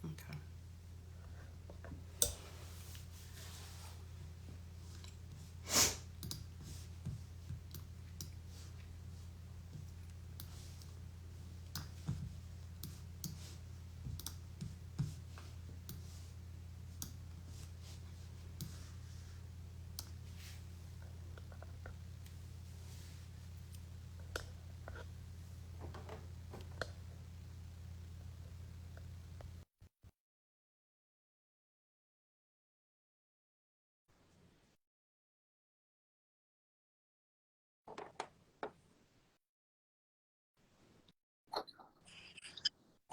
Okay.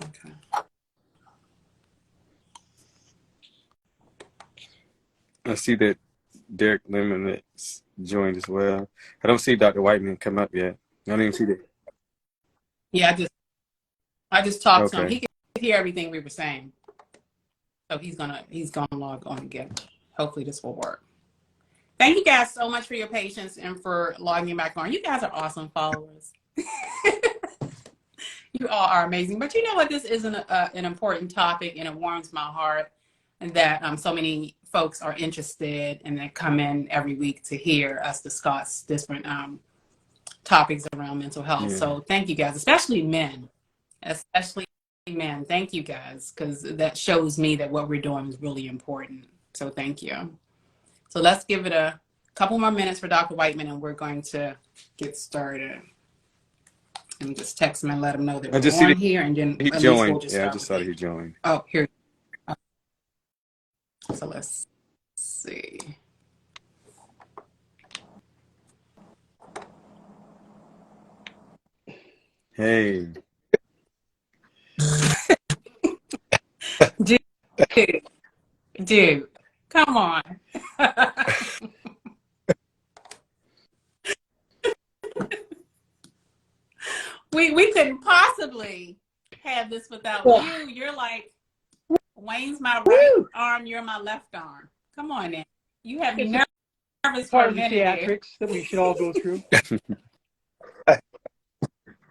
Okay. I see that Derek Limitless joined as well. I don't see Dr. Whiteman come up yet. I don't even see that. Yeah, I just talked to him. Okay. He could hear everything we were saying. So he's gonna log on again. Hopefully this will work. Thank you guys so much for your patience and for logging back on. You guys are awesome followers. You all are amazing. But you know what? This is an important topic, and it warms my heart that so many folks are interested and they come in every week to hear us discuss different topics around mental health. Yeah. So thank you guys, especially men. Especially men. Thank you guys, because that shows me that what we're doing is really important. So thank you. So let's give it a couple more minutes for Dr. Whiteman, and we're going to get started. And just text him and let him know that I we're just see on that here, and then he at least we'll joined. just Yeah, I start just with saw that it. he joined. Oh, here. So let's see. Hey. Dude, dude, come on. We couldn't possibly have this without Well, you. You're like Wayne's my right woo! arm, you're my left arm. Come on now. You have me It's a nervous for part a of the minute there. theatrics that we should all go through.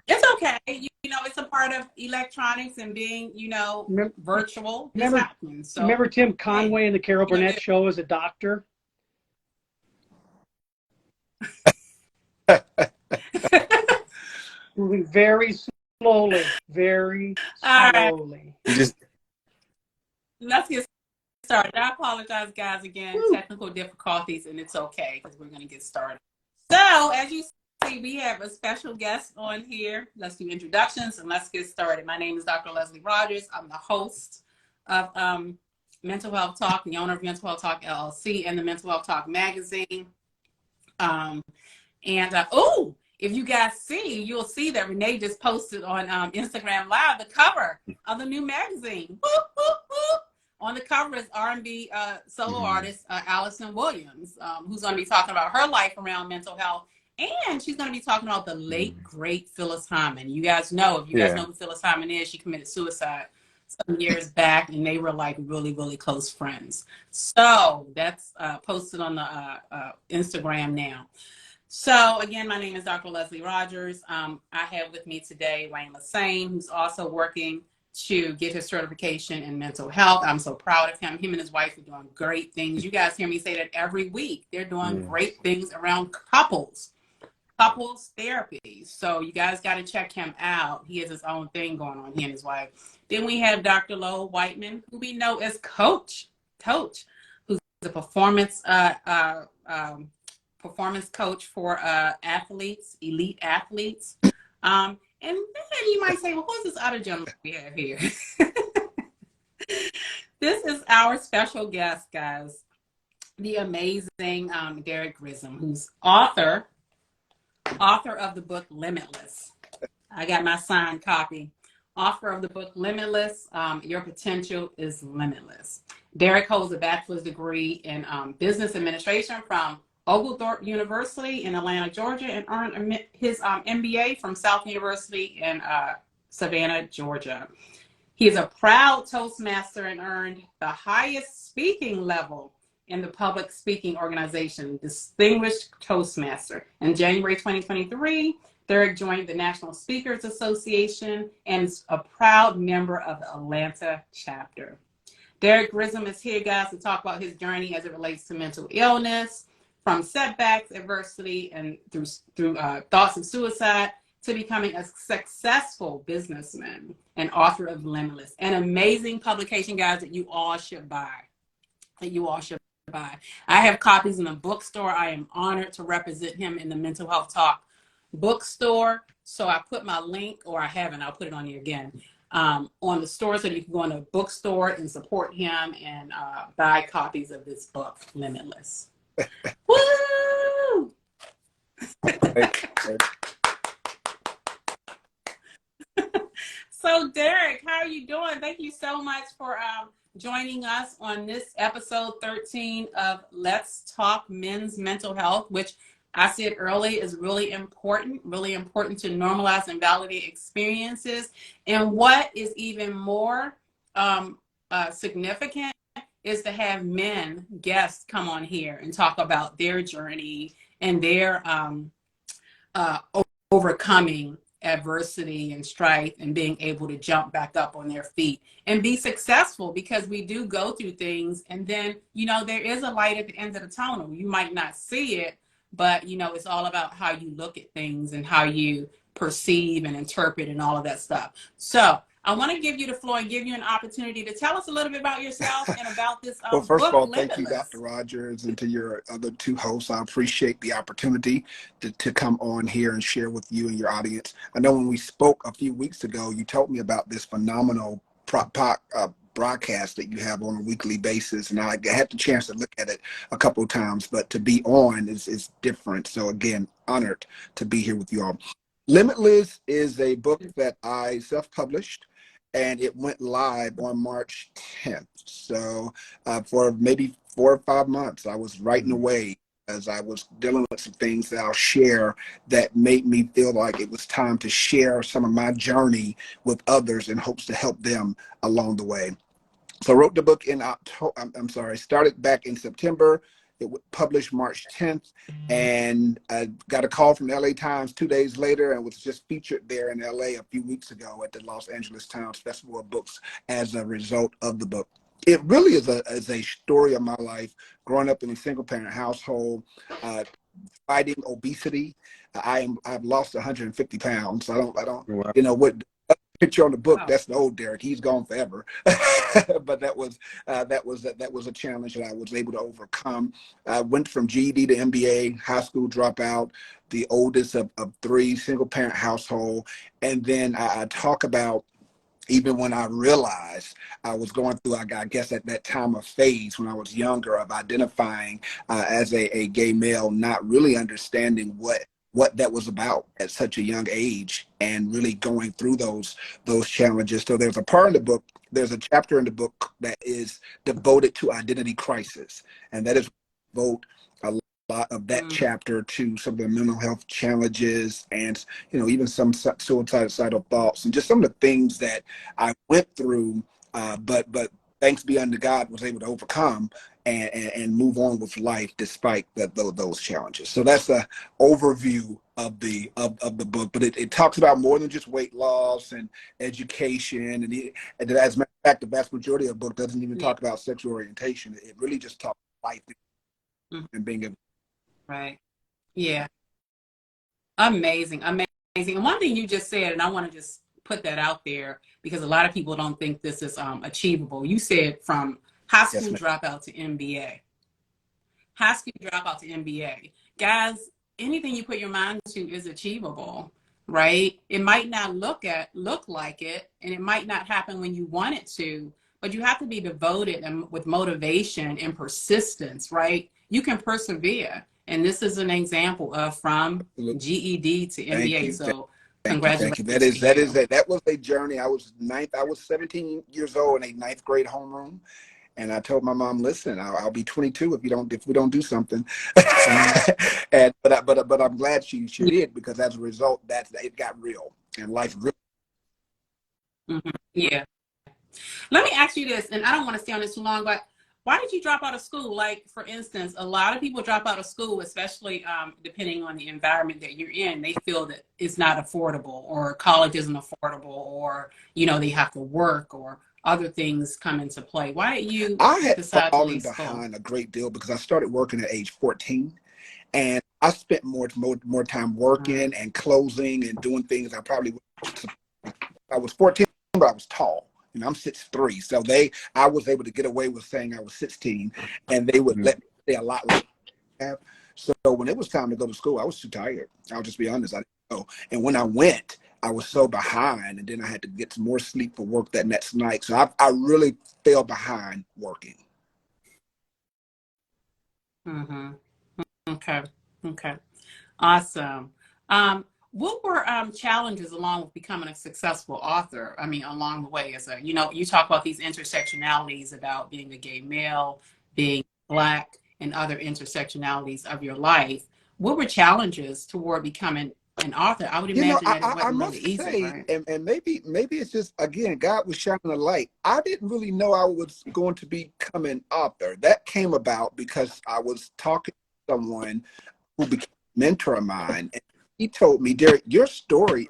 It's okay. You know, it's a part of electronics and being, virtual. This Remember, happens. So, remember Tim hey, Conway in the Carol you know, Burnett show as a doctor? Moving very slowly, very all right, slowly. You just let's get started. I apologize, guys, again. Woo. Technical difficulties, and it's okay because we're going to get started. So, as you see, we have a special guest on here. Let's do introductions and let's get started. My name is Dr. Leslie Rogers. I'm the host of Mental Health Talk, the owner of Mental Health Talk LLC and the Mental Health Talk magazine. Um, and if you guys see, you'll see that Renee just posted on Instagram Live the cover of the new magazine. Woo, woo, woo. On the cover is R&B solo mhm. artist Allison Williams, who's going to be talking about her life around mental health. And she's going to be talking about the late, Mhm. great Phyllis Hyman. You guys know, if you guys Yeah. know who Phyllis Hyman is, she committed suicide some years back, and they were like really, really close friends. So that's posted on the Instagram now. So again, my name is Dr. Leslie Rogers. I have with me today Wayne Lassane, who's also working to get his certification in mental health. I'm so proud of him. Him and his wife are doing great things. You guys hear me say that every week. They're doing Yes. great things around couples therapy. So you guys got to check him out. He has his own thing going on, he and his wife. Then we have Dr. Lowell Whiteman, who we know as Coach, who's a performance coach for athletes, elite athletes. And then you might say, well, who's this other gentleman we have here? This is our special guest, guys, the amazing Derrick Grissom, who's author of the book Limitless. I got my signed copy. Author of the book Limitless, Your Potential is Limitless. Derrick holds a bachelor's degree in business administration from Oglethorpe University in Atlanta, Georgia, and earned his MBA from South University in Savannah, Georgia. He is a proud Toastmaster and earned the highest speaking level in the public speaking organization, Distinguished Toastmaster. In January 2023, Derrick joined the National Speakers Association and is a proud member of the Atlanta chapter. Derrick Grissom is here, guys, to talk about his journey as it relates to mental illness, from setbacks, adversity, and through thoughts of suicide to becoming a successful businessman and author of Limitless, an amazing publication, guys, that you all should buy. I have copies in the bookstore. I am honored to represent him in the Mental Health Talk bookstore. So I put my link, or I haven't, I'll put it on here again, on the store so that you can go in a bookstore and support him and buy copies of this book, Limitless. Woo! So Derrick, how are you doing? Thank you so much for joining us on this episode 13 of Let's Talk Men's Mental Health, which I said earlier is really important to normalize and validate experiences. And what is even more significant is to have men, guests, come on here and talk about their journey and their overcoming adversity and strife and being able to jump back up on their feet and be successful, because we do go through things, and then, you know, there is a light at the end of the tunnel. You might not see it, but, you know, it's all about how you look at things and how you perceive and interpret and all of that stuff. So I want to give you the floor and give you an opportunity to tell us a little bit about yourself and about this well, first book, of all, Limitless. thank you, Dr. Rogers, and to your other two hosts. I appreciate the opportunity to come on here and share with you and your audience. I know when we spoke a few weeks ago, you told me about this phenomenal broadcast that you have on a weekly basis, and I had the chance to look at it a couple of times, but to be on is different. So again, honored to be here with you all. Limitless is a book that I self-published, and it went live on March 10th. So for maybe 4 or 5 months, I was writing away as I was dealing with some things that I'll share that made me feel like it was time to share some of my journey with others in hopes to help them along the way. So I wrote the book in October. Started back in September. It was published March 10th, and I got a call from the LA Times 2 days later, and was just featured there in LA a few weeks ago at the Los Angeles Times Festival of Books as a result of the book. It really is a story of my life, growing up in a single parent household, fighting obesity. I've lost 150 pounds. I don't, Wow. you know what. Picture on the book, Wow. that's the old Derrick. He's gone forever. But that was a challenge that I was able to overcome. I went from GED to MBA, high school dropout, the oldest of 3, single parent household. And then I talk about, even when I realized I was going through, I guess at that time of phase when I was younger, of identifying as a gay male, not really understanding what that was about at such a young age, and really going through those challenges. So there's a part in the book, there's a chapter in the book that is devoted to identity crisis, and that is devote a lot of that chapter to some of the mental health challenges, and, you know, even some suicidal thoughts, and just some of the things that I went through, but thanks be unto God, was able to overcome and move on with life despite those challenges. So that's the overview of the book, but it talks about more than just weight loss and education, and as a matter of fact, the vast majority of the book doesn't even talk about sexual orientation. It really just talks about life and being able. Right. Yeah. Amazing. And one thing you just said, and I want to just put that out there because a lot of people don't think this is achievable. You said from high school dropout to MBA. High school dropout to MBA. Guys, anything you put your mind to is achievable, right? It might not look like it, and it might not happen when you want it to, but you have to be devoted and with motivation and persistence, right? You can persevere. And this is an example of from GED to MBA. So congratulations. Thank you. That was a journey. I was 17 years old in a 9th grade homeroom. And I told my mom, listen, I'll be 22 if we don't do something. But I'm glad she did, because as a result, it got real, and life really. Yeah. Let me ask you this, and I don't want to stay on this too long, but why did you drop out of school? Like, for instance, a lot of people drop out of school, especially depending on the environment that you're in. They feel that it's not affordable, or college isn't affordable, or, you know, they have to work, or other things come into play. Why did you I had decide to fallen leave school? behind a great deal because I started working at age 14, and I spent more time working and closing and doing things I probably would. I was 14, but I was tall. You know, I'm 6'3", so I was able to get away with saying I was 16, and they would let me stay a lot longer. So when it was time to go to school, I was too tired. I'll just be honest. I didn't go. And when I went, I was so behind, and then I had to get some more sleep for work that next night. So I really fell behind working. Mm-hmm. Okay. Okay. Awesome. What were challenges along with becoming a successful author? I mean, along the way, as a, you know, you talk about these intersectionalities about being a gay male, being Black, and other intersectionalities of your life. What were challenges toward becoming an author? I would You know, imagine that it I wasn't really must easy, say, right? and maybe it's just, again, God was shining a light. I didn't really know I was going to become an author. That came about because I was talking to someone who became a mentor of mine, and he told me, Derrick, your story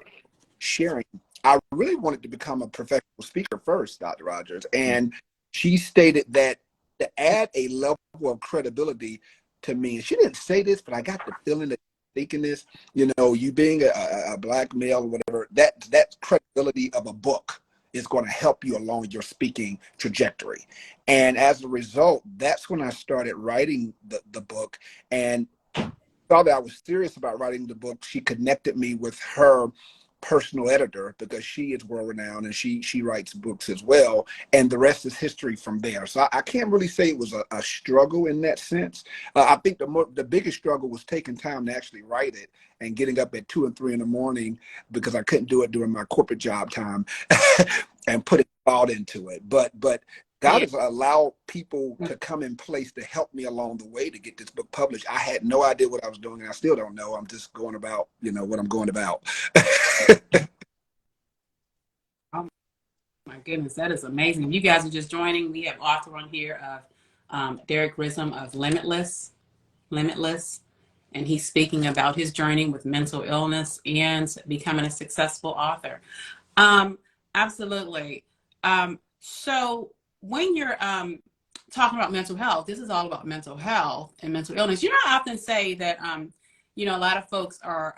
sharing. I really wanted to become a professional speaker first, Dr. Rogers, and she stated that to add a level of credibility to me, and she didn't say this, but I got the feeling that thinking this, you know, you being a Black male or whatever, that credibility of a book is going to help you along your speaking trajectory. And as a result, that's when I started writing the book, and saw that I was serious about writing the book. She connected me with her personal editor because she is world renowned, and she writes books as well, and the rest is history from there. So I can't really say it was a struggle in that sense. I think the biggest struggle was taking time to actually write it and getting up at 2 and 3 in the morning because I couldn't do it during my corporate job time and putting thought into it. But God Yeah. has allowed people to come in place to help me along the way to get this book published. I had no idea what I was doing, and I still don't know. I'm just going about, you know, what I'm going about. Oh my goodness, that is amazing. If you guys are just joining, we have author on here of Derrick Grissom of Limitless. Limitless. And he's speaking about his journey with mental illness and becoming a successful author. Absolutely. So when you're talking about mental health, this is all about mental health and mental illness. You know, I often say that, you know, a lot of folks are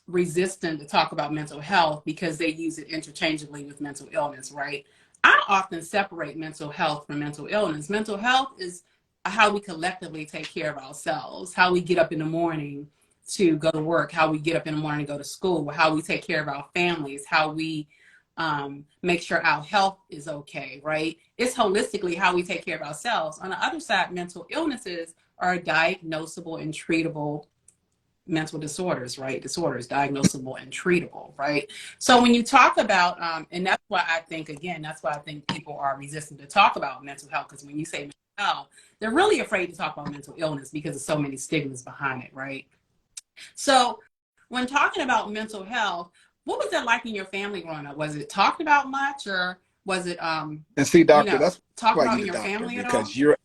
resistant to talk about mental health because they use it interchangeably with mental illness, right? I often separate mental health from mental illness. Mental health is how we collectively take care of ourselves, how we get up in the morning to go to work, how we get up in the morning to go to school, how we take care of our families, how we make sure our health is okay, right? It's holistically how we take care of ourselves. On the other side, mental illnesses are diagnosable and treatable mental disorders, right? Disorders, diagnosable and treatable, right? So when you talk about, and that's why I think, again, that's why I think people are resistant to talk about mental health, because when you say mental health, they're really afraid to talk about mental illness because of so many stigmas behind it, right? So when talking about mental health, what was that like in your family growing up? Was it talked about much, or was it, And see, you doctor, know, that's talked why about in you're the your doctor, family at all? because you're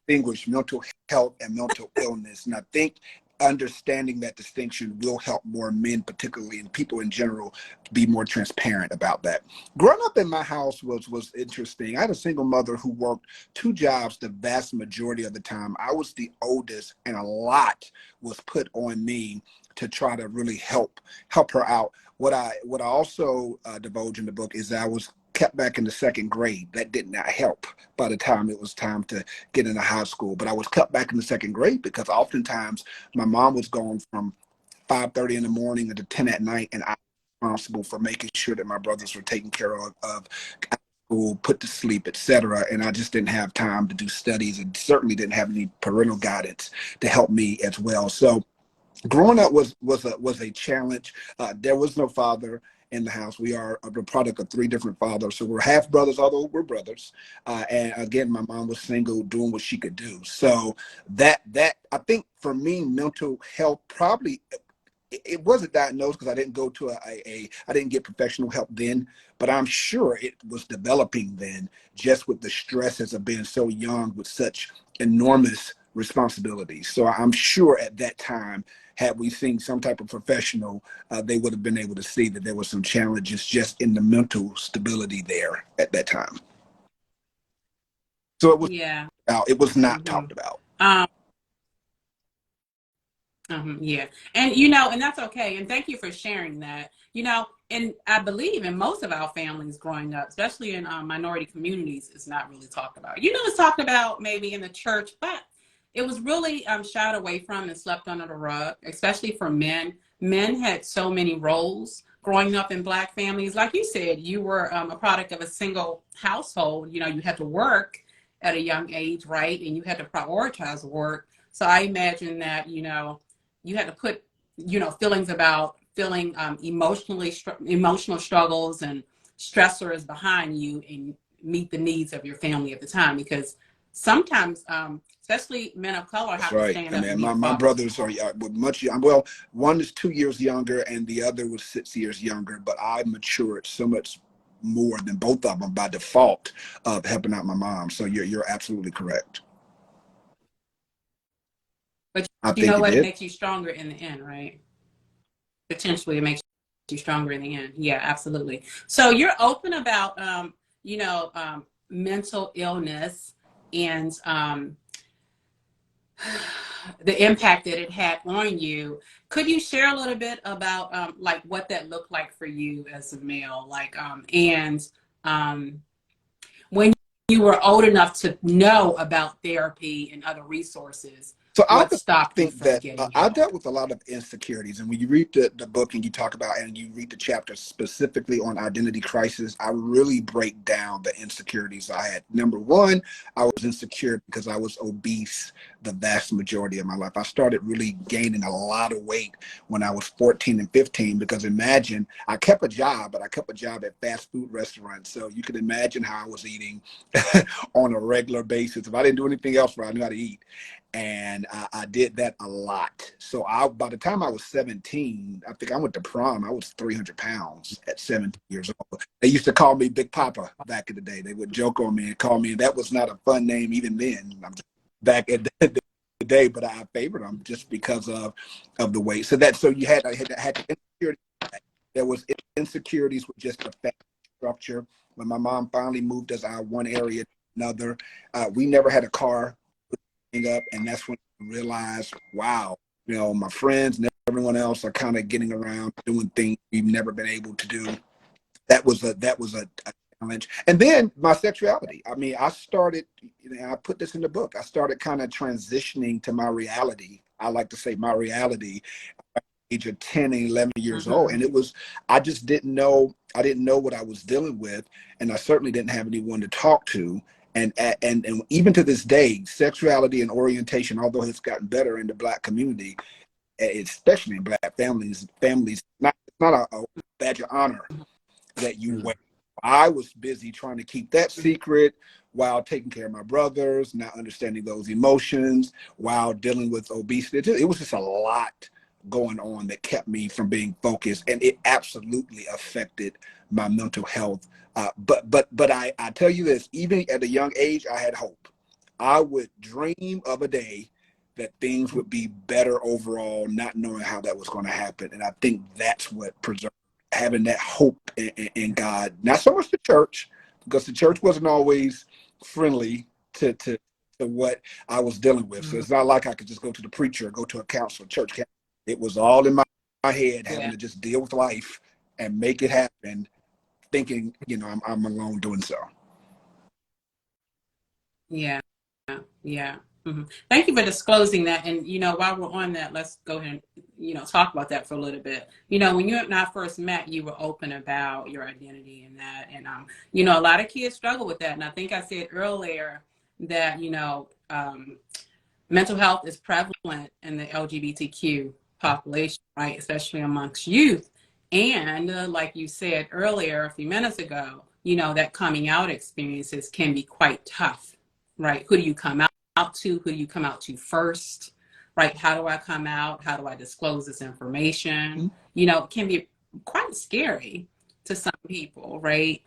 distinguish mental health and mental illness. And I think understanding that distinction will help more men, particularly, and people in general, to be more transparent about that. Growing up in my house was interesting. I had a single mother who worked 2 jobs the vast majority of the time. I was the oldest, and a lot was put on me to try to really help her out. What I also divulge in the book is that I was kept back in the 2nd grade. That did not help by the time it was time to get into high school. But I was cut back in the 2nd grade because oftentimes my mom was gone from 5:30 in the morning to 10 at night, and I was responsible for making sure that my brothers were taken care of school, put to sleep, etc. And I just didn't have time to do studies, and certainly didn't have any parental guidance to help me as well. So growing up was a challenge. There was no father in the house. We are the product of 3 different fathers, so we're half brothers, although we're brothers. And again, my mom was single, doing what she could do. So that I think for me, mental health probably it wasn't diagnosed because I didn't go to I didn't get professional help then, but I'm sure it was developing then, just with the stresses of being so young with such enormous responsibilities. So I'm sure at that time, had we seen some type of professional, they would have been able to see that there were some challenges just in the mental stability there at that time. So Yeah. it was not Mm-hmm. talked about. Yeah. And, you know, and that's okay. And thank you for sharing that. You know, and I believe in most of our families growing up, especially in minority communities, it's not really talked about. You know, it's talked about maybe in the church, but it was really shied away from and slept under the rug, especially for men. Men had so many roles growing up in Black families. Like you said, you were a product of a single household. You know, you had to work at a young age, right? And you had to prioritize work. So I imagine that, you know, you had to put, you know, feelings about feeling emotional struggles and stressors behind you and meet the needs of your family at the time, because sometimes especially men of color That's have to right. stand I up and mean, be the my father. brothers are much young. Well, one is 2 years younger and the other was 6 years younger, but I matured so much more than both of them by default of helping out my mom. So you're absolutely correct. But I you think know it what, it did. makes you stronger in the end, right? Potentially it makes you stronger in the end. Yeah, absolutely. So you're open about you know, mental illness and the impact that it had on you. Could you share a little bit about like what that looked like for you as a male, like and um, when you were old enough to know about therapy and other resources, So I what stopped you think from that getting I help? dealt with a lot of insecurities. And when you read the book and you talk about, and you read the chapter specifically on identity crisis, I really break down the insecurities I had. Number one, I was insecure because I was obese the vast majority of my life. I started really gaining a lot of weight when I was 14 and 15, because imagine, I kept a job, but I kept a job at fast food restaurants. So you can imagine how I was eating on a regular basis. If I didn't do anything else, I knew how to eat. And I did that a lot. So by the time I was 17, I think I went to prom. I was 300 pounds at 17 years old. They used to call me Big Papa back in the day. They would joke on me and call me, and that was not a fun name even then. I'm just back at the day, but I favored them just because of the weight. So I had the insecurity. There was insecurities with just the family structure. When my mom finally moved us out one area to another, we never had a car up, and that's when I realized, wow, you know, my friends and everyone else are kind of getting around doing things we've never been able to do. That was a challenge. And then my sexuality. I mean, I started, you know, I put this in the book. I started kind of transitioning to my reality. I like to say my reality age of 10 and 11 years old. Mm-hmm. And it was, I didn't know what I was dealing with. And I certainly didn't have anyone to talk to. And even to this day, sexuality and orientation, although it's gotten better in the Black community, especially in Black families, it's not a badge of honor that you wear. I was busy trying to keep that secret while taking care of my brothers, not understanding those emotions, while dealing with obesity. It was just a lot going on that kept me from being focused, and it absolutely affected my mental health. But I tell you this, even at a young age, I had hope. I would dream of a day that things would be better overall, not knowing how that was going to happen. And I think that's what preserved having that hope in God. Not so much the church, because the church wasn't always friendly to what I was dealing with. So Mm-hmm. it's not like I could just go to the preacher or go to a counselor, church counselor. It was all in my head, having Yeah. to just deal with life and make it happen, thinking, you know, I'm alone doing so. Yeah. Yeah. Hmm. Thank you for disclosing that. And, you know, while we're on that, let's go ahead and, you know, talk about that for a little bit. You know, when you and I first met, you were open about your identity and that. And, you know, a lot of kids struggle with that. And I think I said earlier that, you know, mental health is prevalent in the LGBTQ population, right? Especially amongst youth. And like you said earlier, a few minutes ago, you know, that coming out experiences can be quite tough, right? Who do you come out to? Who do you come out to first, right? How do I come out? How do I disclose this information? Mhm. You know, it can be quite scary to some people, right?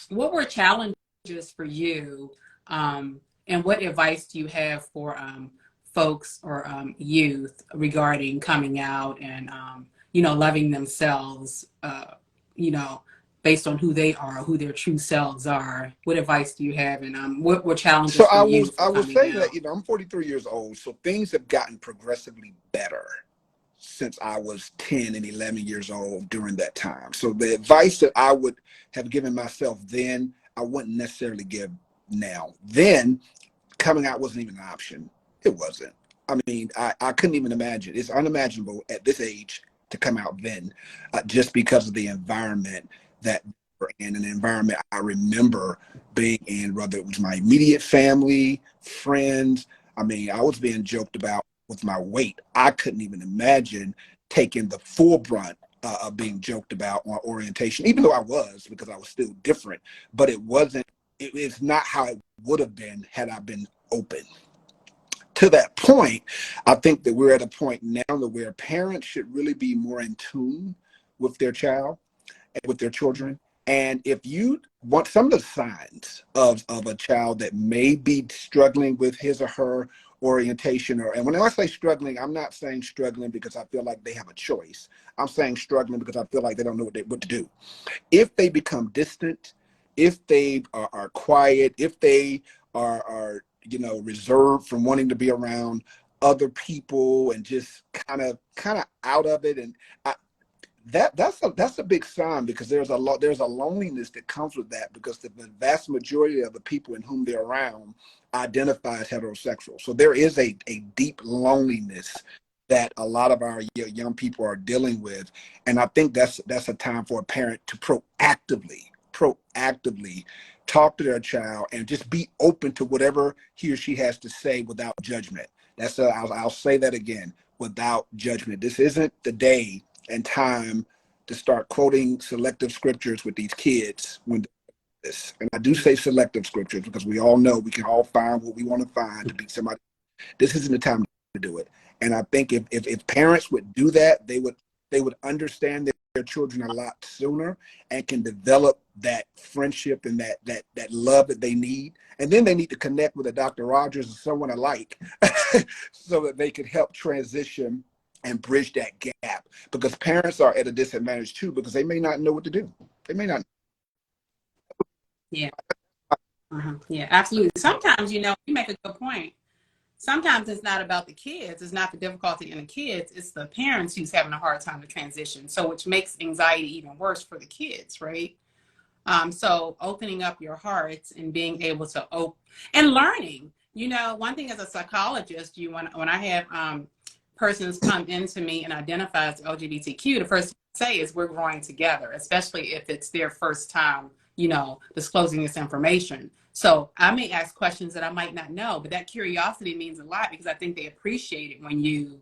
What were challenges for you? And what advice do you have for folks or youth regarding coming out and, you know, loving themselves, you know, based on who they are, who their true selves are? What advice do you have? And what were So challenges for you for I will coming say that, out? I'm 43 years old, so things have gotten progressively better since I was 10 and 11 years old during that time. So the advice that I would have given myself then, I wouldn't necessarily give now. Then coming out wasn't even an option. It wasn't. I mean, I couldn't even imagine. It's unimaginable at this age to come out then, just because of the environment that we're in, an environment I remember being in, whether it was my immediate family, friends. I mean, I was being joked about with my weight. I couldn't even imagine taking the full brunt of being joked about on orientation, even though I was, because I was still different, but it wasn't, it's not how it would have been had I been open. To that point, I think that we're at a point now that where parents should really be more in tune with their child and with their children. And if you want some of the signs of a child that may be struggling with his or her orientation, and when I say struggling, I'm not saying struggling because I feel like they have a choice. I'm saying struggling because I feel like they don't know what to do. If they become distant, if they are quiet, if they are reserved from wanting to be around other people and just kind of out of it, and that's a big sign, because there's a loneliness that comes with that, because the vast majority of the people in whom they're around identify as heterosexual. So there is a deep loneliness that a lot of our young people are dealing with, and I think that's a time for a parent to proactively talk to their child and just be open to whatever he or she has to say without judgment. I'll say that again, without judgment. This isn't the day and time to start quoting selective scriptures with these kids when this. And I do say selective scriptures because we all know we can all find what we want to find to beat somebody. This isn't the time to do it. And I think if parents would do that, they would understand their children a lot sooner and can develop that friendship and that love that they need. And then they need to connect with a Dr. Rogers or someone alike so that they can help transition and bridge that gap, because parents are at a disadvantage too, because they may not know what to do. They may not. Yeah. Yeah, absolutely. Sometimes, you know, you make a good point. Sometimes it's not about the kids. It's not the difficulty in the kids. It's the parents who's having a hard time to transition. So which makes anxiety even worse for the kids, right? So opening up your hearts and being able to and learning. You know, one thing as a psychologist, when I have persons come into me and identify as LGBTQ, the first thing I say is we're growing together, especially if it's their first time, you know, disclosing this information. So I may ask questions that I might not know, but that curiosity means a lot, because I think they appreciate it when you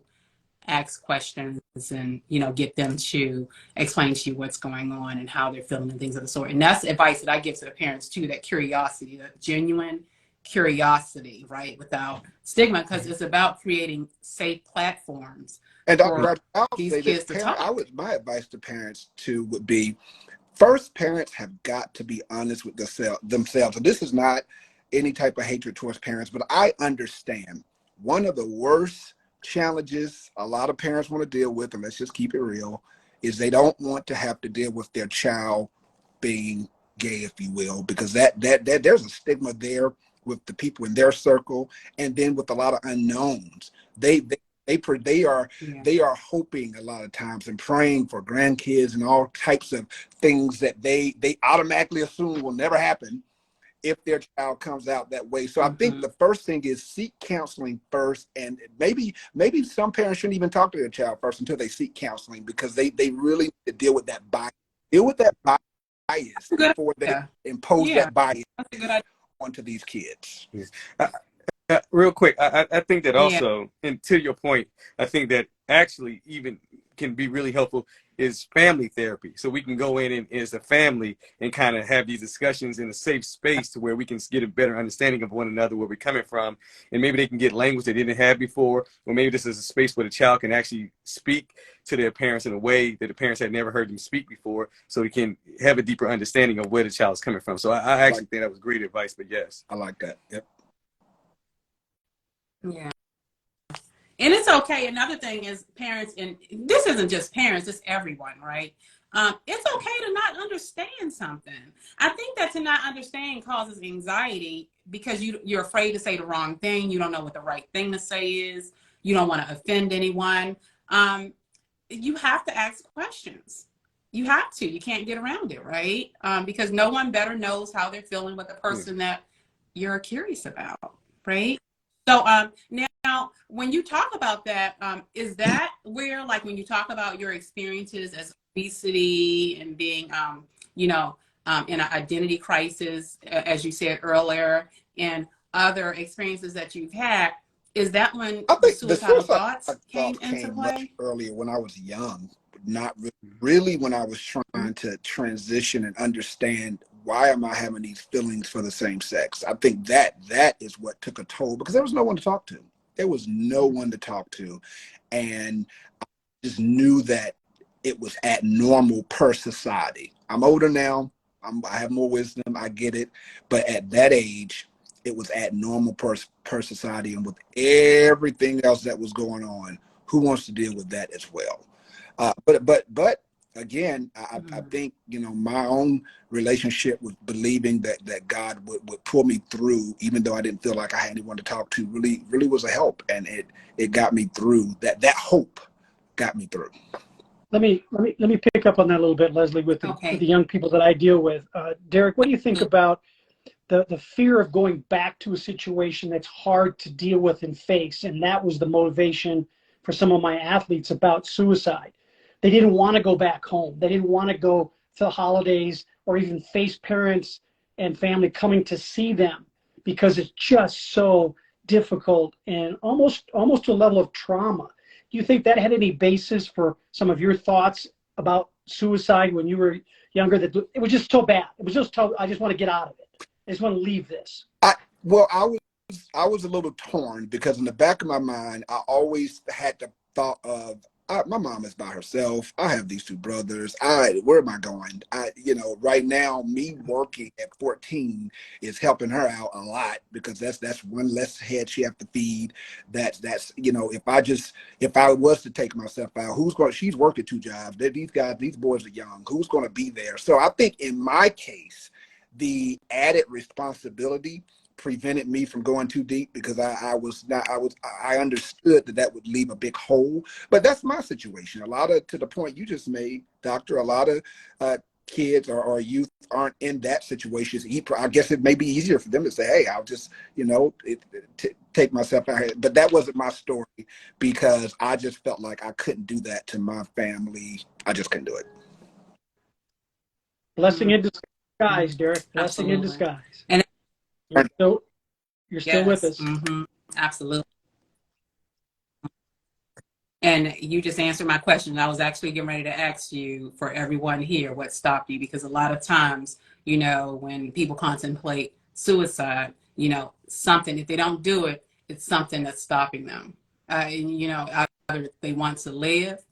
ask questions and, you know, get them to explain to you what's going on and how they're feeling and things of the sort. And that's advice that I give to the parents too, that curiosity, that genuine curiosity, right, without stigma, because it's about creating safe platforms And Dr. for Rogers, I'll these say this, kids to talk. my advice to parents too would be, first, parents have got to be honest with themselves. And this is not any type of hatred towards parents, but I understand one of the worst challenges a lot of parents want to deal with, and let's just keep it real, is they don't want to have to deal with their child being gay, if you will, because that there's a stigma there with the people in their circle, and then with a lot of unknowns. They are Yeah. they are hoping a lot of times and praying for grandkids and all types of things that they automatically assume will never happen if their child comes out that way. So I think the first thing is seek counseling first, and maybe some parents shouldn't even talk to their child first until they seek counseling, because they really need to deal with that bias. Deal with that bias Good before they idea. impose Yeah, that bias that's a good idea. onto these kids. Real quick, I think that Yeah. also, and to your point, I think that actually even can be really helpful is family therapy. So we can go in and as a family and kind of have these discussions in a safe space to where we can get a better understanding of one another, where we're coming from, and maybe they can get language they didn't have before, or maybe this is a space where the child can actually speak to their parents in a way that the parents had never heard them speak before, so we can have a deeper understanding of where the child is coming from. So I actually think that was great advice, but yes. I like that. Yep. Yeah. And it's okay. Another thing is parents, and this isn't just parents, it's everyone, right? It's okay to not understand something. I think that to not understand causes anxiety because you're afraid to say the wrong thing. You don't know what the right thing to say is. You don't want to offend anyone. You have to ask questions. You have to. You can't get around it, right? Because no one better knows how they're feeling with the person that you're curious about, right? So now, when you talk about that, is that where, like, when you talk about your experiences as obesity and being, in an identity crisis, as you said earlier, and other experiences that you've had, is that when I the think the suicidal suicide thoughts came thoughts into came much play? earlier when I was young, not really when I was trying to transition and understand why am I having these feelings for the same sex. I think that is what took a toll because there was no one to talk to. There was no one to talk to, and I just knew that it was abnormal per society. I'm older now. I have more wisdom. I get it, but at that age, it was abnormal per society, and with everything else that was going on, who wants to deal with that as well? But again, I think my own relationship with believing that God would pull me through, even though I didn't feel like I had anyone to talk to, really was a help, and it got me through. That hope got me through. Let me pick up on that a little bit, Leslie, with the young people that I deal with. Derrick, what do you think about the fear of going back to a situation that's hard to deal with and face? And that was the motivation for some of my athletes about suicide. They didn't want to go back home. They didn't want to go to the holidays or even face parents and family coming to see them because it's just so difficult and almost to a level of trauma. Do you think that had any basis for some of your thoughts about suicide when you were younger? That it was just so bad. It was just so, I just want to get out of it. I just want to leave this. I was a little torn because in the back of my mind, I always had the thought of my mom is by herself. I have these two brothers. Where am I going? Right now, me working at 14 is helping her out a lot because that's one less head she has to feed. That's if I was to take myself out, she's worked at two jobs. These boys are young. Who's going to be there? So I think in my case, the added responsibility prevented me from going too deep because I understood that would leave a big hole. But that's my situation. To the point you just made, Doctor, a lot of kids or youth aren't in that situation. I guess it may be easier for them to say, hey, I'll just, take myself out here. But that wasn't my story because I just felt like I couldn't do that to my family. I just couldn't do it. Blessing in disguise, Derrick. Blessing in disguise. And you're still with us. Absolutely. And you just answered my question. I was actually getting ready to ask you, for everyone here, what stopped you? Because a lot of times, when people contemplate suicide, something, if they don't do it, it's something that's stopping them. Either they want to live,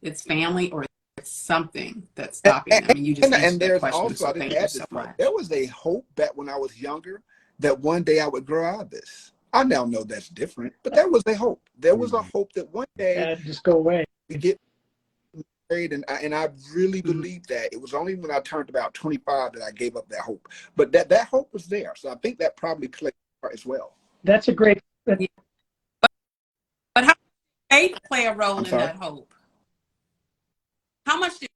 it's family, or it's something that's stopping them. And you just answered that question. Also, so I didn't thank you add so this much. part. There was a hope back when I was younger that one day I would grow out of this. I now know that's different, but there was a hope. There was a hope that one day just go away. We get married, and I really believed that. It was only when I turned about 25 that I gave up that hope. But that hope was there, so I think that probably played a part as well. That's a great. But how did faith play a role in that hope? How much did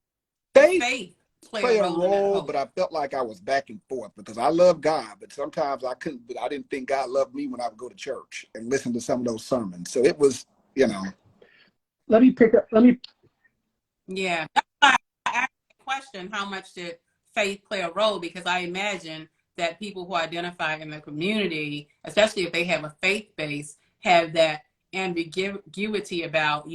faith play a role in that hope? But I felt like I was back and forth because I love God, but sometimes I couldn't. But I didn't think God loved me when I would go to church and listen to some of those sermons. So it was, Let me pick up. Yeah, that's why I asked the question, how much did faith play a role? Because I imagine that people who identify in the community, especially if they have a faith base, have that ambiguity about,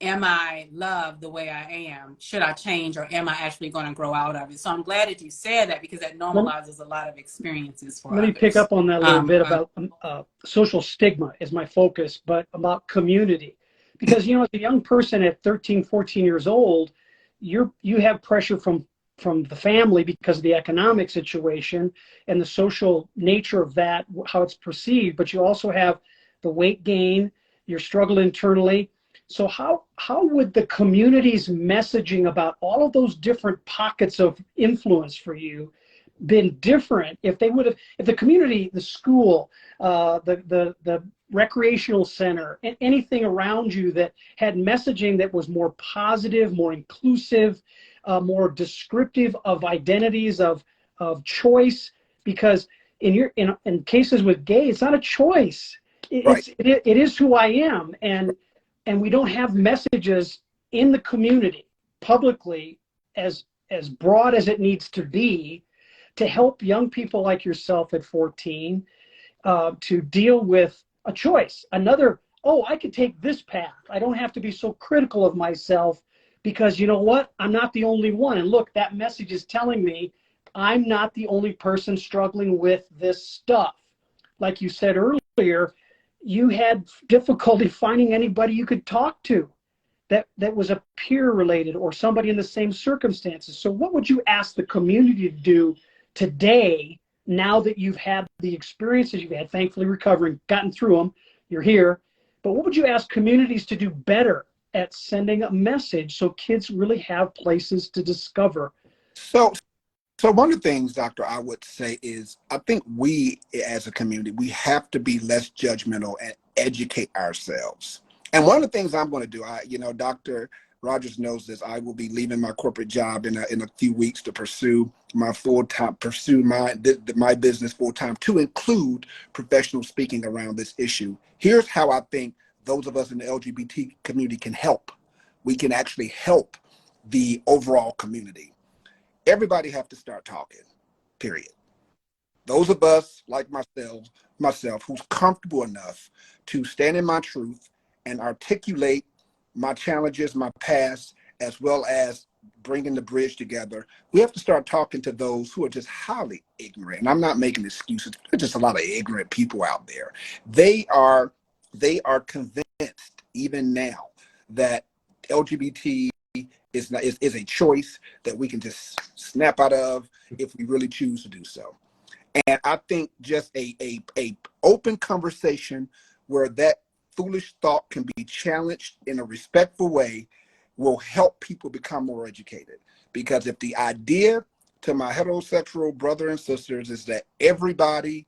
am I loved the way I am? Should I change, or am I actually going to grow out of it? So I'm glad that you said that, because that normalizes a lot of experiences for Let me others. pick up on that a little bit about social stigma is my focus, but about community. Because, you know, as a young person at 13, 14 years old, you have pressure from the family because of the economic situation and the social nature of that, how it's perceived. But you also have the weight gain, your struggle internally. So how would the community's messaging about all of those different pockets of influence for you been different if the community, the school, the recreational center, anything around you that had messaging that was more positive, more inclusive, more descriptive of identities, of choice? Because in cases with gay, it's not a choice. It is who I am, and we don't have messages in the community publicly as broad as it needs to be to help young people like yourself at 14 to deal with a choice. I could take this path. I don't have to be so critical of myself, because you know what? I'm not the only one. And look, that message is telling me I'm not the only person struggling with this stuff. Like you said earlier, you had difficulty finding anybody you could talk to that was a peer related or somebody in the same circumstances. So what would you ask the community to do today, now that you've had the experiences you've had, thankfully recovering, gotten through them, you're here, but what would you ask communities to do better at sending a message so kids really have places to discover? So one of the things, Doctor, I would say is I think we as a community, we have to be less judgmental and educate ourselves. And one of the things I'm going to do, Dr. Rogers knows this, I will be leaving my corporate job in a few weeks to pursue my my business full time, to include professional speaking around this issue. Here's how I think those of us in the LGBT community can help. We can actually help the overall community. Everybody have to start talking, period. Those of us like myself who's comfortable enough to stand in my truth and articulate my challenges, my past, as well as bringing the bridge together, we have to start talking to those who are just highly ignorant. And I'm not making excuses. There's just a lot of ignorant people out there. They are convinced even now that LGBT is a choice that we can just snap out of if we really choose to do so. And I think just a open conversation where that foolish thought can be challenged in a respectful way will help people become more educated. Because if the idea to my heterosexual brother and sisters is that everybody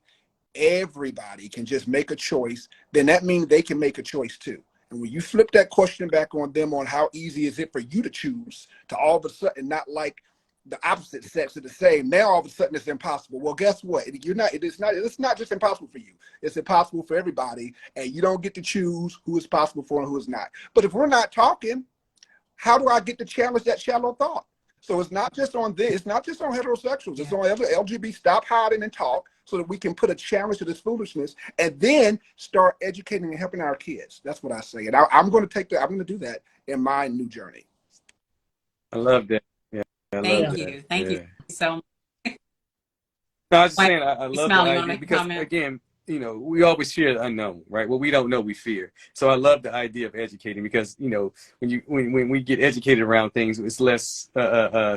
can just make a choice, then that means they can make a choice too. And when you flip that question back on them on how easy is it for you to choose, to all of a sudden not like the opposite sex are the same, now all of a sudden it's impossible. Well, guess what? It's not just impossible for you. It's impossible for everybody, and you don't get to choose who is possible for and who is not. But if we're not talking, how do I get to challenge that shallow thought? So it's not just on this, it's not just on heterosexuals, it's on LGBT. Stop hiding and talk so that we can put a challenge to this foolishness and then start educating and helping our kids. That's what I say. And I'm going to do that in my new journey. I love that. Yeah. Thank you. Thank you so much. No, I was just saying, I love the idea because, comment? again, we always fear the unknown, right? What we don't know, we fear. So I love the idea of educating because, when we get educated around things, it's less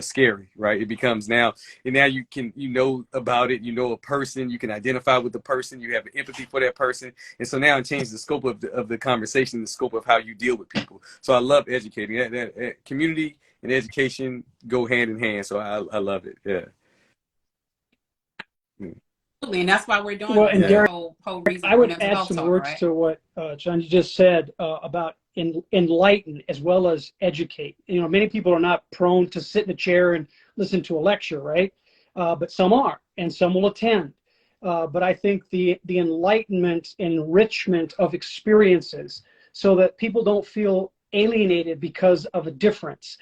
scary, right? It becomes now you know about it, you know a person, you can identify with the person, you have empathy for that person. And so now it changes the scope of the conversation, the scope of how you deal with people. So I love educating. That community and education go hand in hand. So I love it. Yeah. And that's why we're doing and Derrick, whole reason. I would add some words to what John just said about enlighten as well as educate. Many people are not prone to sit in a chair and listen to a lecture, right? But some are, and some will attend. But I think the enlightenment, enrichment of experiences so that people don't feel alienated because of a difference.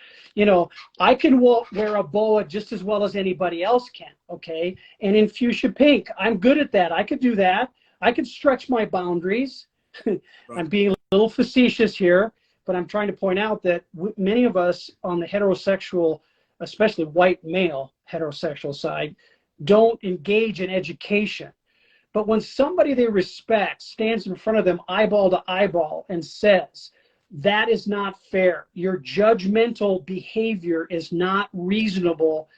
I can wear a boa just as well as anybody else can, okay? And in fuchsia pink, I'm good at that. I could do that. I could stretch my boundaries. I'm being a little facetious here, but I'm trying to point out that many of us on the heterosexual, especially white male heterosexual side, don't engage in education. But when somebody they respect stands in front of them eyeball to eyeball and says, that is not fair, your judgmental behavior is not reasonable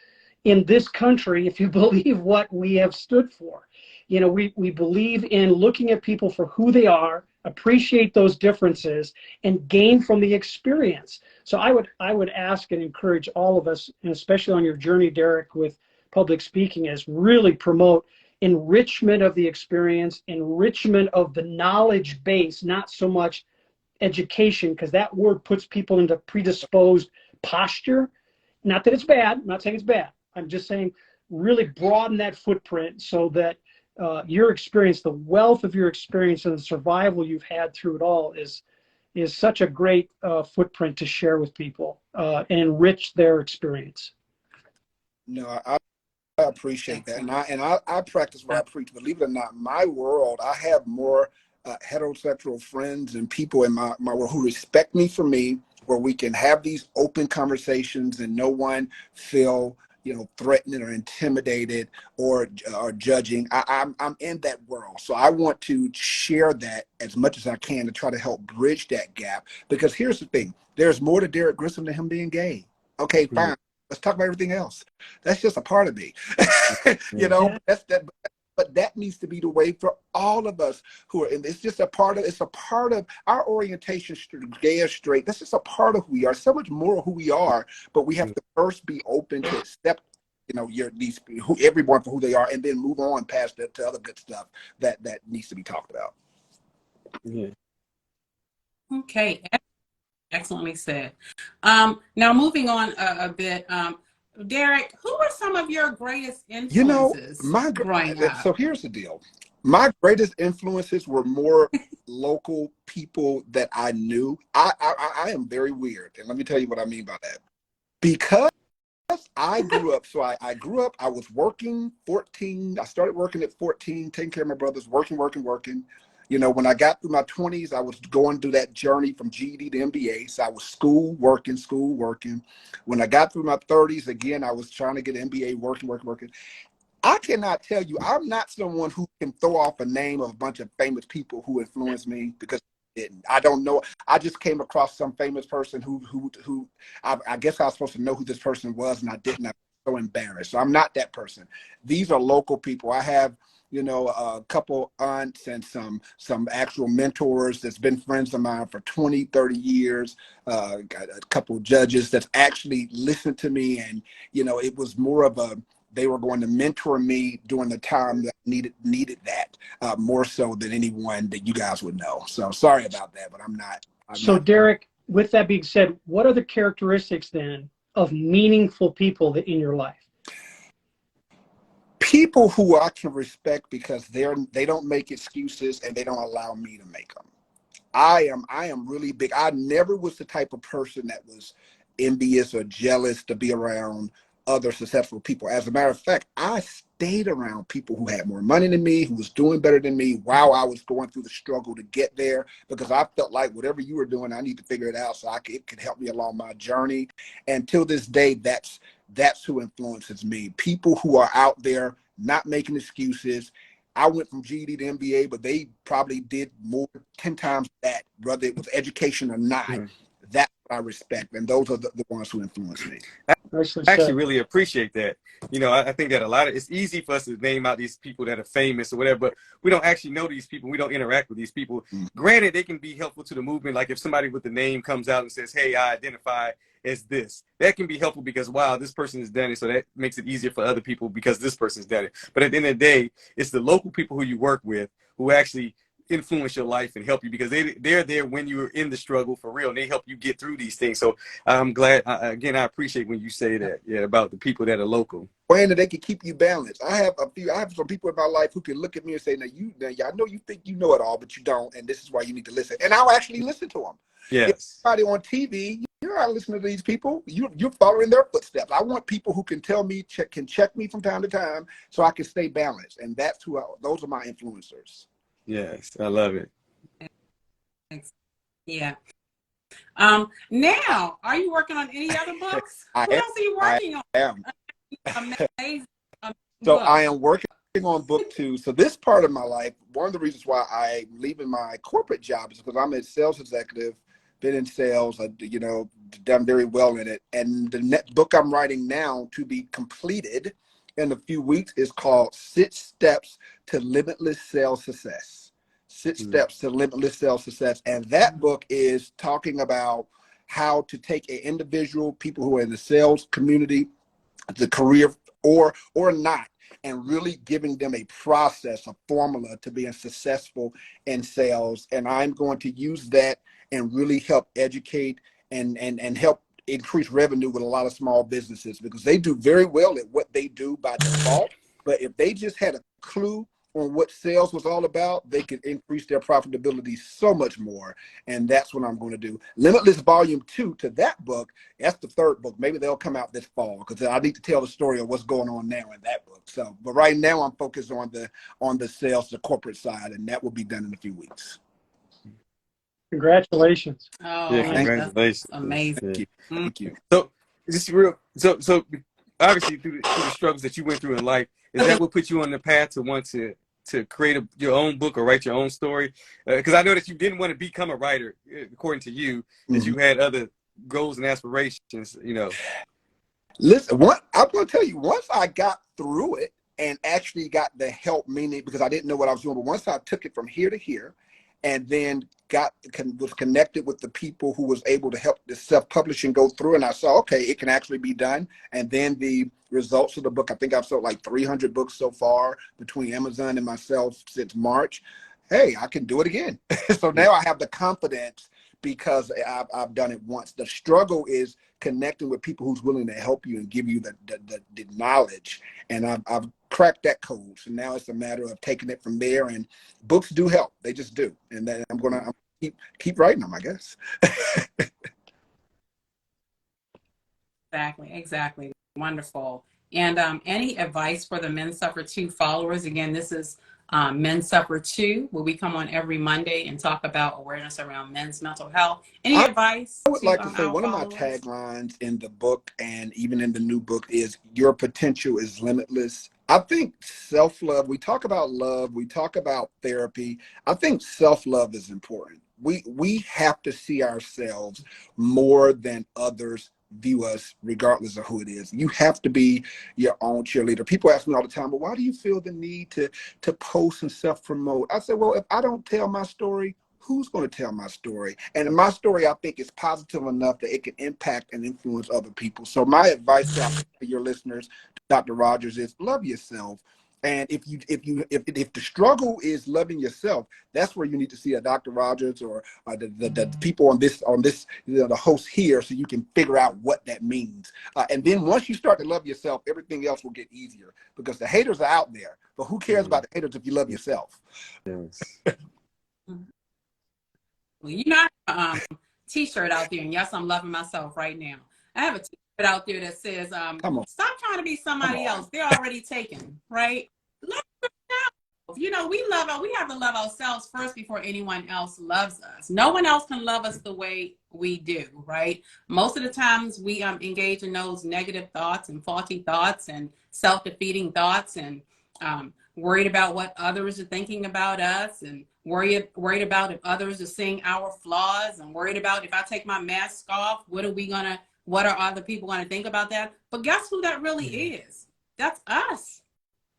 in this country, if you believe what we have stood for. You know, we believe in looking at people for who they are, appreciate those differences, and gain from the experience. So I would ask and encourage all of us, and especially on your journey, Derrick, with public speaking, is really promote enrichment of the experience, enrichment of the knowledge base, not so much education, because that word puts people into predisposed posture. Not that it's bad, I'm not saying it's bad. I'm just saying really broaden that footprint so that your experience, the wealth of your experience and the survival you've had through it all is such a great footprint to share with people and enrich their experience. No, I appreciate that, and I practice what I preach. Believe it or not, my world, I have more heterosexual friends and people in my world who respect me for me, where we can have these open conversations and no one feel threatened or intimidated or judging. I'm in that world, so I want to share that as much as I can to try to help bridge that gap. Because here's the thing: there's more to Derrick Grissom than him being gay. Okay, fine. Let's talk about everything else. That's just a part of me. That's that. But that needs to be the way for all of us who are in. It's just a part of our orientation, gay or straight. That's just a part of who we are. So much more of who we are. But we have to first be open to accept, everyone for who they are, and then move on past that to other good stuff that needs to be talked about. Yeah. Okay. Excellently said. Now moving on a bit, Derrick, who were some of your greatest influences growing up? So here's the deal. My greatest influences were more local people that I knew. I am very weird, and let me tell you what I mean by that. Because I grew up, I was working 14. I started working at 14, taking care of my brothers, working. When I got through my 20s, I was going through that journey from GED to MBA. So I was school, working. When I got through my 30s, again, I was trying to get an MBA, working. I cannot tell you, I'm not someone who can throw off a name of a bunch of famous people who influenced me, because I don't know. I just came across some famous person who I guess I was supposed to know who this person was, and I didn't. I'm so embarrassed. So I'm not that person. These are local people. I have a couple aunts and some actual mentors that's been friends of mine for 20, 30 years. Got a couple of judges that's actually listened to me, and it was more of they were going to mentor me during the time that I needed that more so than anyone that you guys would know. So sorry about that, but I'm not. Derrick, with that being said, what are the characteristics then of meaningful people in your life? People who I can respect because they don't make excuses and they don't allow me to make them. I am really big. I never was the type of person that was envious or jealous to be around other successful people. As a matter of fact, I stayed around people who had more money than me, who was doing better than me while I was going through the struggle to get there, because I felt like whatever you were doing, I need to figure it out so it could help me along my journey. And till this day, that's who influences me. People who are out there not making excuses. I went from GED to MBA, but they probably did more 10 times that, whether it was education or not. That's what I respect, and those are the ones who influence me. I actually really appreciate that. I think that it's easy for us to name out these people that are famous or whatever, but we don't actually know these people. We don't interact with these people. Granted, they can be helpful to the movement. Like if somebody with the name comes out and says, hey, I identify as this, that can be helpful because, wow, this person has done it. So that makes it easier for other people because this person's done it. But at the end of the day, it's the local people who you work with who actually influence your life and help you, because they're there when you're in the struggle for real, and they help you get through these things. So I'm glad, again, I appreciate when you say that, about the people that are local. And they can keep you balanced. I have some people in my life who can look at me and say, now I know you think you know it all, but you don't, and this is why you need to listen. And I'll actually listen to them. Yes. If somebody on TV, you're not listening to these people. You're following their footsteps. I want people who can tell me, can check me from time to time so I can stay balanced. And those are my influencers. Yes, I love it. Yeah. Now, are you working on any other books? I What else are you am. working on? I am. Amazing, amazing So book. I am working on book 2. So this part of my life, one of the reasons why I'm leaving my corporate job is because I'm a sales executive, been in sales, done very well in it. And the next book I'm writing now to be completed in a few weeks is called 6 Steps to Limitless Sales Success. 6 Steps to Limitless Sales Success. And that book is talking about how to take an individual, people who are in the sales community, the career or not, and really giving them a process, a formula to being successful in sales. And I'm going to use that and really help educate and help increase revenue with a lot of small businesses, because they do very well at what they do by default. But if they just had a clue on what sales was all about, they could increase their profitability so much more. And that's what I'm going to do. Limitless Volume 2 to that book, that's the 3rd book. Maybe they'll come out this fall, because I need to tell the story of what's going on now in that book. So, but right now I'm focused on the sales, the corporate side, and that will be done in a few weeks. Congratulations. Oh, Yeah, that's congratulations. amazing. Yeah. Thank you. So just real. So obviously through the struggles that you went through in life, is that what put you on the path to want to create your own book or write your own story? Because I know that you didn't want to become a writer, according to you, that you had other goals and aspirations. Listen, I'm going to tell you, once I got through it and actually got the help, meaning because I didn't know what I was doing, but once I took it from here to here, and then was connected with the people who was able to help the self-publishing go through, and I saw, okay, it can actually be done. And then the results of the book, I think I've sold like 300 books so far between Amazon and myself since March. Hey, I can do it again. So now I have the confidence because I've done it once. The struggle is connecting with people who's willing to help you and give you the knowledge. And I've cracked that code. So now it's a matter of taking it from there. And books do help. They just do. And then I'm gonna keep writing them, I guess. Exactly. Wonderful. And any advice for the Men Suffer 2 followers? Again, this is Men Suffer 2, where we come on every Monday and talk about awareness around men's mental health. Any advice? I would like to say our one of my followers? taglines in the book and even in the new book is your potential is limitless. I think self-love, we talk about love, we talk about therapy. I think self-love is important. We have to see ourselves more than others view us, regardless of who it is. You have to be your own cheerleader. People ask me all the time, but why do you feel the need to post and self-promote? I said, well, if I don't tell my story, who's going to tell my story? And my story, I think, is positive enough that it can impact and influence other people. So my advice to your listeners, Dr. Rogers, is love yourself. And if the struggle is loving yourself, that's where you need to see a Dr. Rogers or the people on this the host here, so you can figure out what that means. And then once you start to love yourself, everything else will get easier, because the haters are out there. But who cares about the haters if you love yourself? Yes. Well, I have a t-shirt out there, and yes, I'm loving myself right now. I have a t-shirt out there that says, stop trying to be somebody else. They're already taken, right? Love yourself. We have to love ourselves first before anyone else loves us. No one else can love us the way we do, right? Most of the times we engage in those negative thoughts and faulty thoughts and self-defeating thoughts, and worried about what others are thinking about us, and worried about if others are seeing our flaws, and worried about if I take my mask off, what are other people going to think about that? But guess who that really is? That's us.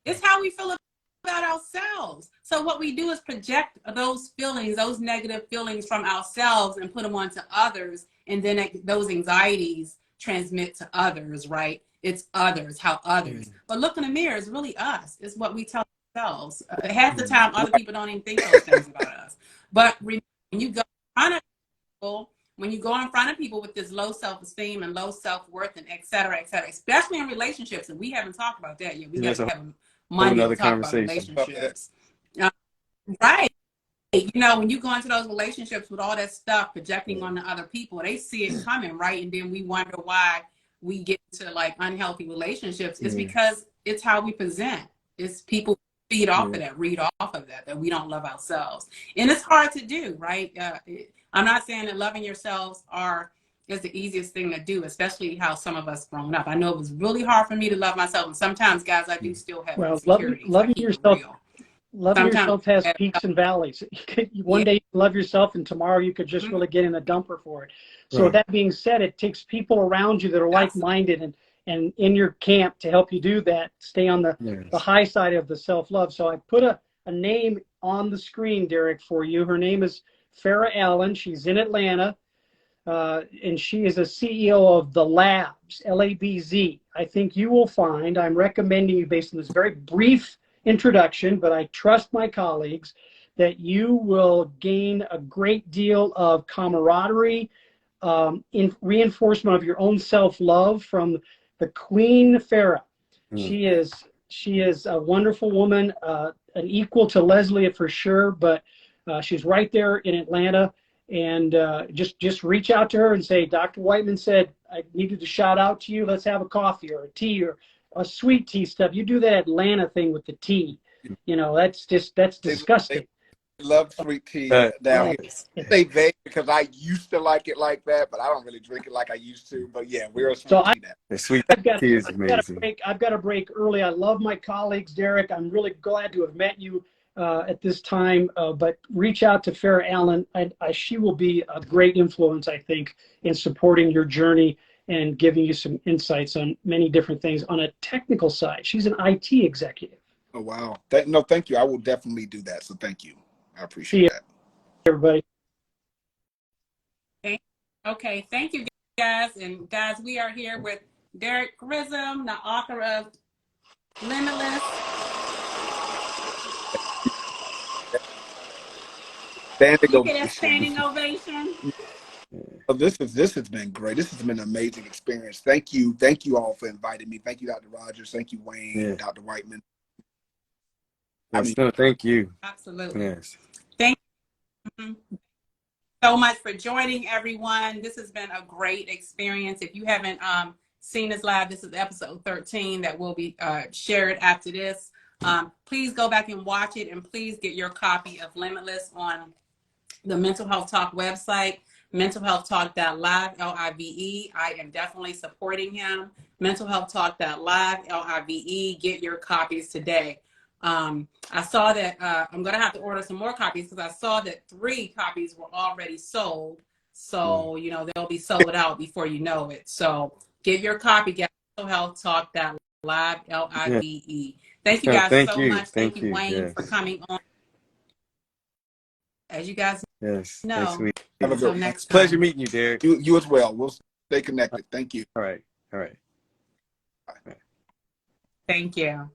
It's how we feel about ourselves. So what we do is project those feelings, those negative feelings from ourselves, and put them onto others. And then those anxieties transmit to others, right? It's others, how others. But look in the mirror, it's really us. It's what we tell ourselves. Half the time, other people don't even think those things about us. But when you go in front of people, with this low self-esteem and low self-worth and et cetera, especially in relationships, and we haven't talked about that yet. We got to have a Monday to talk about relationships. Right. When you go into those relationships with all that stuff projecting on the other people, they see it coming, right? And then we wonder why we get into like unhealthy relationships. It's because it's how we present. It's people feed off of that, read off of that we don't love ourselves. And it's hard to do, right? I'm not saying that loving yourselves is the easiest thing to do, especially how some of us grown up. I know it was really hard for me to love myself. And sometimes, guys, I do still have insecurities. Loving yourself, real. Loving yourself has peaks and valleys. One day you love yourself, and tomorrow you could just really get in a dumper for it. So with that being said, it takes people around you that are like-minded and in your camp to help you do that. Stay on the high side of the self-love. So I put a name on the screen, Derrick, for you. Her name is Farrah Allen. She's in Atlanta, and she is a CEO of The Labs, L-A-B-Z. I think you will find, I'm recommending you based on this very brief introduction, but I trust my colleagues that you will gain a great deal of camaraderie, in reinforcement of your own self-love from the Queen Farrah. She is a wonderful woman, an equal to Leslie for sure, but she's right there in Atlanta. And just reach out to her and say, Dr. Whiteman said I needed to shout out to you. Let's have a coffee or a tea or a sweet tea stuff. You do that Atlanta thing with the tea. You know, that's disgusting. They love sweet tea down here. Stay vague because I used to like it like that, but I don't really drink it like I used to. But yeah, we're a sweet tea now. The sweet tea is amazing. I've got to break early. I love my colleagues, Derrick. I'm really glad to have met you at this time. But reach out to Farrah Allen. She will be a great influence, I think, in supporting your journey and giving you some insights on many different things on a technical side. She's an IT executive. Oh, wow. No, thank you. I will definitely do that. So thank you. I appreciate that. Everybody. Okay. Thank you, guys. And guys, we are here with Derrick Grissom, the author of Limitless. Standing ovation. Well, this has been great. This has been an amazing experience. Thank you all for inviting me. Thank you, Dr. Rogers. Thank you, Wayne, Dr. Whiteman. Thank you. Absolutely. Yes. Thank you so much for joining, everyone. This has been a great experience. If you haven't seen this live, this is episode 13 that will be shared after this. Please go back and watch it, and please get your copy of Limitless on the Mental Health Talk website, mentalhealthtalk.live, L-I-V-E. I am definitely supporting him. mentalhealthtalk.live, L-I-V-E. Get your copies today. I saw that I'm going to have to order some more copies because I saw that 3 copies were already sold. So, you know, they'll be sold out before you know it. So get your copy, get mentalhealthtalk.live, L-I-V-E. Thank you guys so much. Thank you, Wayne, for coming on. As you guys know, until next time. Pleasure meeting you, Derrick. You as well. We'll stay connected. Thank you. All right. Thank you.